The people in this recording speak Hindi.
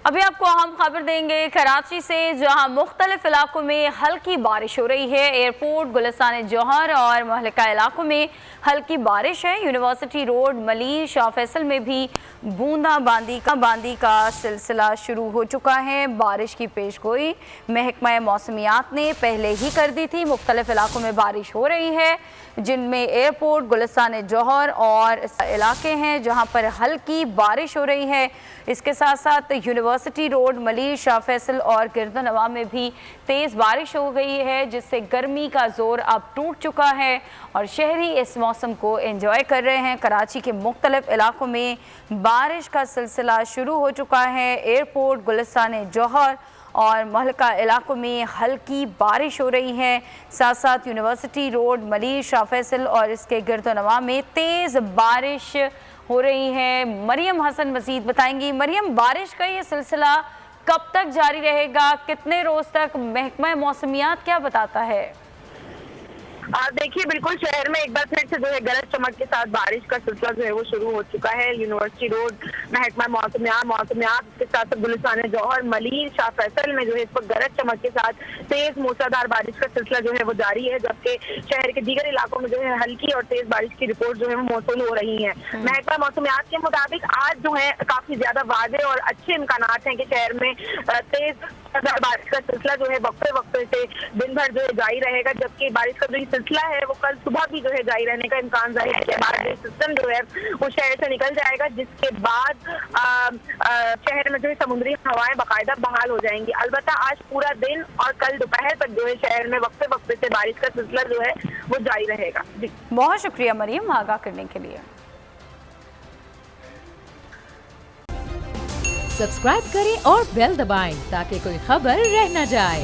अभी आपको अहम खबर देंगे कराची से, जहां मुख्तलिफ इलाकों में हल्की बारिश हो रही है। एयरपोर्ट, गुलिस्तान जौहर और महलिका इलाकों में हल्की बारिश है। यूनिवर्सिटी रोड, मलीर, शाह फैसल में भी बूंदाबांदी का सिलसिला शुरू हो चुका है। बारिश की पेशगोई महकमा मौसमियात ने पहले ही कर दी थी। मुख्तलिफ इलाकों में बारिश हो रही है, जिनमें एयरपोर्ट, गुलिस्तान जौहर और इलाके हैं जहाँ पर हल्की बारिश हो रही है। इसके साथ साथ यूनिवर्सिटी रोड, मलीर, शाह फैसल और गिरदनवा में भी तेज़ बारिश हो गई है, जिससे गर्मी का जोर अब टूट चुका है और शहरी इस मौसम को एंजॉय कर रहे हैं। कराची के मुख्तलिफ इलाकों में बारिश का सिलसिला शुरू हो चुका है। एयरपोर्ट, गुलिस्तान जौहर और महलिका इलाकों में हल्की बारिश हो रही है। साथ साथ यूनिवर्सिटी रोड, मलीर, शाह फैसल और इसके गिरदनवा में तेज़ बारिश हो रही है। मरियम हसन मजीद बताएंगी। मरियम, बारिश का ये सिलसिला कब तक जारी रहेगा, कितने रोज तक? महकमा मौसमियात क्या बताता है? देखिए, बिल्कुल शहर में एक बार फिर से जो है गरज चमक के साथ बारिश का सिलसिला जो है वो शुरू हो चुका है। यूनिवर्सिटी रोड, महकमा मौसमियात के साथ गुलिस्तान जौहर, मलीर, शाह फैसल में जो है इस पर गरज चमक के साथ तेज मूसलाधार बारिश का सिलसिला जो है वो जारी है, जबकि शहर के दीगर इलाकों में जो है हल्की और तेज बारिश की रिपोर्ट जो है वो मौसूल हो रही है। महकमा मौसमियात के मुताबिक आज जो है काफी ज्यादा वाज़ेह और अच्छे इम्कान हैं कि शहर में तेज बारिश का सिलसिला जो है वक्फे से दिन भर जो है जारी रहेगा, जबकि बारिश का जो सिलसिला है वो कल सुबह भी जो है जारी रहने का इम्कान जाहिर है। बाद सिस्टम जो है वो शहर से निकल जाएगा, जिसके बाद शहर में जो है समुद्री हवाएं बाकायदा बहाल हो जाएंगी। अलबत्ता आज पूरा दिन और कल दोपहर तक जो है शहर में वक्फे से बारिश का सिलसिला जो है वो जारी रहेगा। जी, बहुत शुक्रिया मरियम आगाह करने के लिए। सब्सक्राइब करें और बेल दबाएं ताकि कोई खबर रह न जाए।